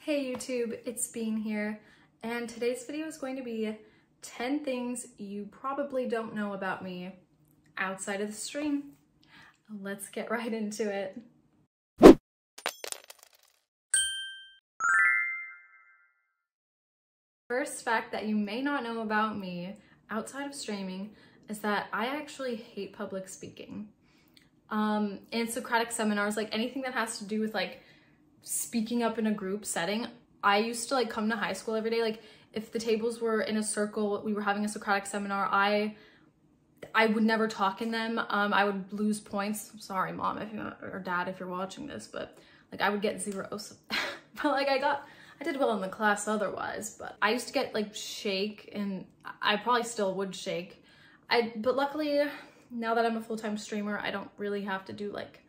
Hey YouTube, it's Bean here, and today's video is going to be 10 things you probably don't know about me outside of the stream. Let's get right into it. First fact that you may not know about me outside of streaming is that I actually hate public speaking. In Socratic seminars, like anything that has to do with like speaking up in a group setting, I used to like come to high school every day. Like if the tables were in a circle, we were having a Socratic seminar, I would never talk in them. I would lose points. Sorry mom if you or dad if you're watching this, but like I would get zeros. But like I did well in the class otherwise. But I used to get like shake, and I probably still would shake. But luckily now that I'm a full-time streamer, I don't really have to do like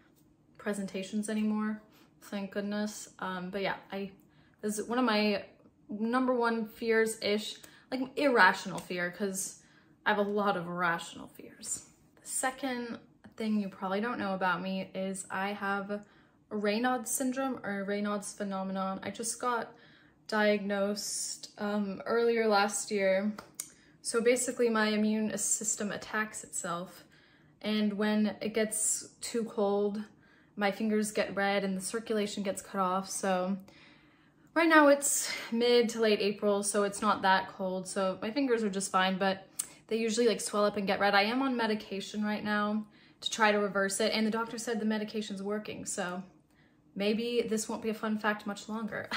presentations anymore. Thank goodness. But yeah, this is one of my number one fears-ish, like irrational fear, because I have a lot of irrational fears. The second thing you probably don't know about me is I have Raynaud's syndrome or Raynaud's phenomenon. I just got diagnosed earlier last year. So basically my immune system attacks itself, and when it gets too cold, my fingers get red and the circulation gets cut off. So right now it's mid to late April, so it's not that cold. So my fingers are just fine, but they usually like swell up and get red. I am on medication right now to try to reverse it, and the doctor said the medication's working. So maybe this won't be a fun fact much longer.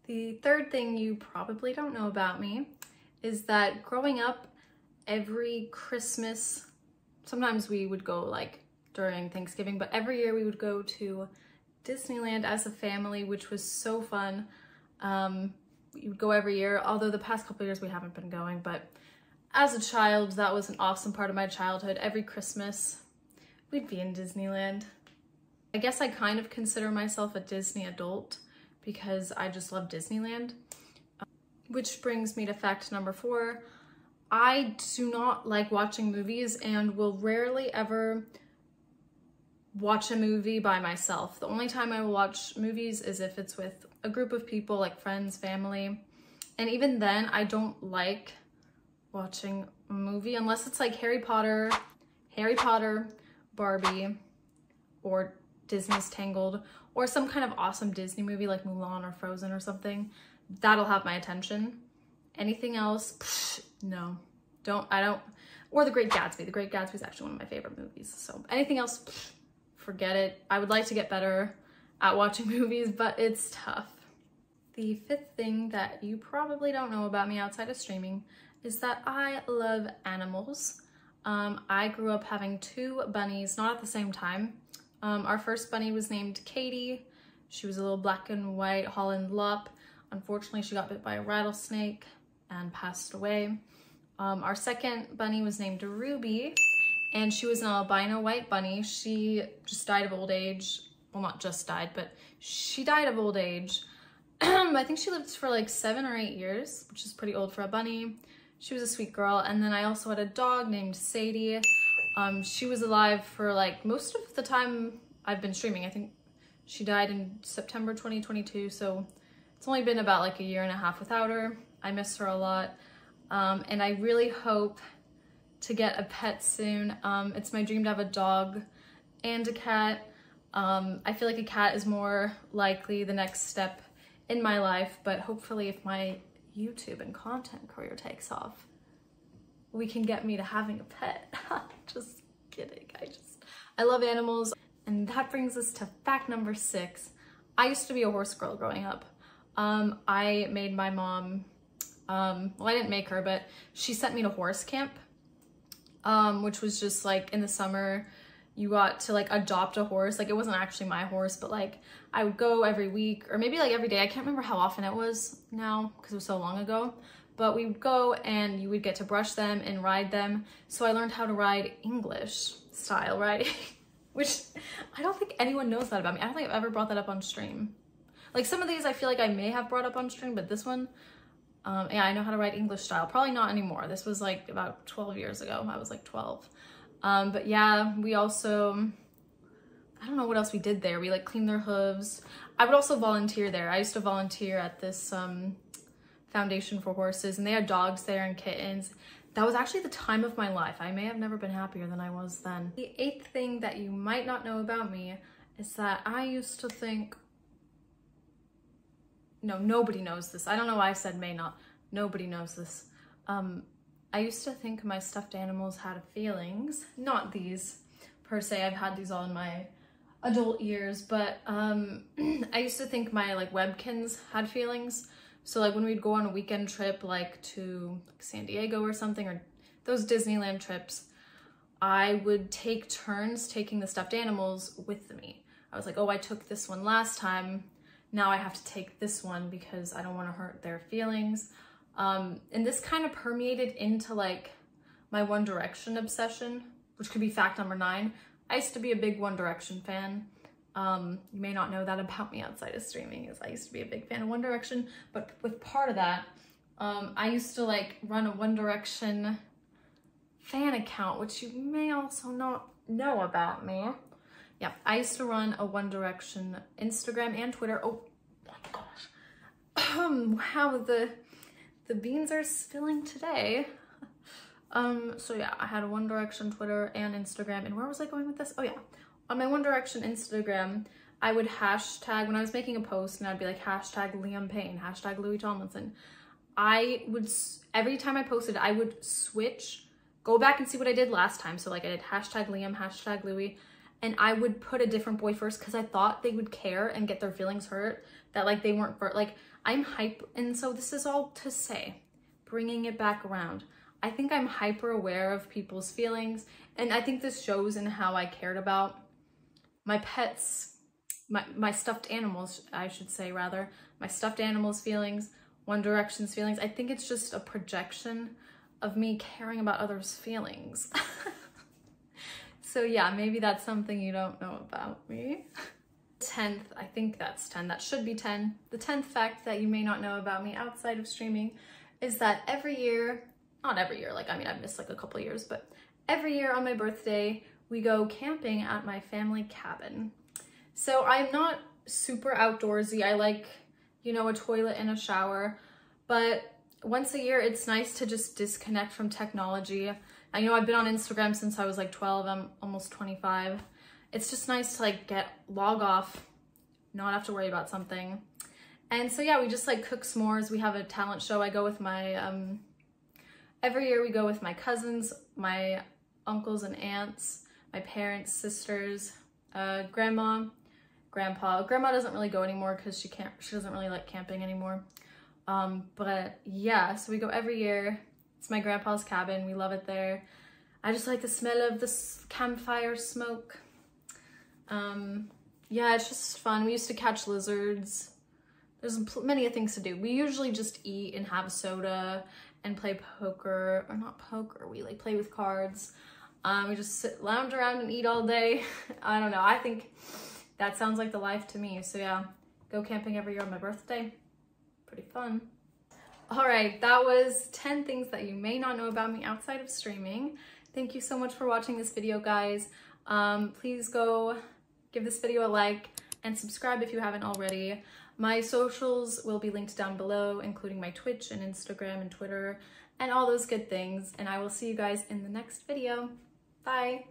The third thing you probably don't know about me is that growing up, every Christmas, sometimes we would go like during Thanksgiving, but every year we would go to Disneyland as a family, which was so fun. We would go every year, although the past couple of years we haven't been going, but as a child, that was an awesome part of my childhood. Every Christmas, we'd be in Disneyland. I guess I kind of consider myself a Disney adult because I just love Disneyland. Which brings me to fact number 4. I do not like watching movies and will rarely ever watch a movie by myself. The only time I will watch movies is if it's with a group of people, like friends, family. And even then, I don't like watching a movie unless it's like Harry Potter, Barbie, or Disney's Tangled, or some kind of awesome Disney movie like Mulan or Frozen or something. That'll have my attention. Anything else, psh, no. Or The Great Gatsby. The Great Gatsby is actually one of my favorite movies. So anything else, psh, forget it. I would like to get better at watching movies, but it's tough. The 5th thing that you probably don't know about me outside of streaming is that I love animals. I grew up having 2 bunnies, not at the same time. Our first bunny was named Katie. She was a little black and white Holland Lop. Unfortunately, she got bit by a rattlesnake and passed away. Our second bunny was named Ruby, and she was an albino white bunny. She just died of old age. Well, not just died, but she died of old age. I think she lived for like 7 or 8 years, which is pretty old for a bunny. She was a sweet girl. And then I also had a dog named Sadie. She was alive for like most of the time I've been streaming. I think she died in September 2022, so it's only been about like a year and a half without her. I miss her a lot. And I really hope to get a pet soon. It's my dream to have a dog and a cat. I feel like a cat is more likely the next step in my life, but hopefully if my YouTube and content career takes off, we can get me to having a pet. Just kidding. I love animals. And that brings us to fact number 6. I used to be a horse girl growing up. I made my mom, well, I didn't make her, but she sent me to horse camp, which was just like in the summer, you got to like adopt a horse. Like it wasn't actually my horse, but like I would go every week or maybe like every day. I can't remember how often it was now because it was so long ago, but we would go and you would get to brush them and ride them. So I learned how to ride English style riding, which I don't think anyone knows that about me. I don't think I've ever brought that up on stream. Like some of these I feel like I may have brought up on stream, but this one, yeah, I know how to ride English style. Probably not anymore. This was like about 12 years ago. I was like 12. But yeah, we also, I don't know what else we did there. We like cleaned their hooves. I would also volunteer there. I used to volunteer at this foundation for horses, and they had dogs there and kittens. That was actually the time of my life. I may have never been happier than I was then. The 8th thing that you might not know about me is that I used to think, no, nobody knows this. I don't know why I said may not. Nobody knows this. I used to think my stuffed animals had feelings. Not these per se. I've had these all in my adult years, but I used to think my like Webkins had feelings. So like when we'd go on a weekend trip like to San Diego or something, or those Disneyland trips, I would take turns taking the stuffed animals with me. I was like, oh, I took this one last time. Now I have to take this one because I don't want to hurt their feelings. And this kind of permeated into like my One Direction obsession, which could be fact number 9. I used to be a big One Direction fan. You may not know that about me outside of streaming, is I used to be a big fan of One Direction, but with part of that, I used to like run a One Direction fan account, which you may also not know about me. Yeah, I used to run a One Direction Instagram and Twitter. Oh my gosh. Wow, the beans are spilling today. So yeah, I had a One Direction Twitter and Instagram. And where was I going with this? Oh yeah, on my One Direction Instagram, I would hashtag, when I was making a post, and I'd be like hashtag Liam Payne, hashtag Louis Tomlinson. I would, every time I posted, I would switch, go back and see what I did last time. So like I did hashtag Liam, hashtag Louis, and I would put a different boy first because I thought they would care and get their feelings hurt, that like they weren't, like I'm hype. And so this is all to say, bringing it back around, I think I'm hyper aware of people's feelings. And I think this shows in how I cared about my pets, my stuffed animals, I should say rather, my stuffed animals' feelings, One Direction's feelings. I think it's just a projection of me caring about others' feelings. So yeah, maybe that's something you don't know about me. 10th, I think that's 10, that should be 10. The 10th fact that you may not know about me outside of streaming is that every year, not every year, like I mean I've missed like a couple years, but every year on my birthday, we go camping at my family cabin. So I'm not super outdoorsy. I like, you know, a toilet and a shower, but once a year, it's nice to just disconnect from technology. I know I've been on Instagram since I was like 12, I'm almost 25. It's just nice to like log off, not have to worry about something. And so yeah, we just like cook s'mores. We have a talent show. I go with my, every year we go with my cousins, my uncles and aunts, my parents, sisters, grandma, grandpa. Grandma doesn't really go anymore because she doesn't really like camping anymore. But yeah, so we go every year. It's my grandpa's cabin. We love it there. I just like the smell of the campfire smoke. Yeah, it's just fun. We used to catch lizards. There's many things to do. We usually just eat and have a soda and play poker, or not poker, we like play with cards. We just lounge around and eat all day. I don't know, I think that sounds like the life to me. So yeah, go camping every year on my birthday. Pretty fun. All right, that was 10 things that you may not know about me outside of streaming. Thank you so much for watching this video, guys. Please go give this video a like and subscribe if you haven't already. My socials will be linked down below, including my Twitch and Instagram and Twitter and all those good things. And I will see you guys in the next video. Bye.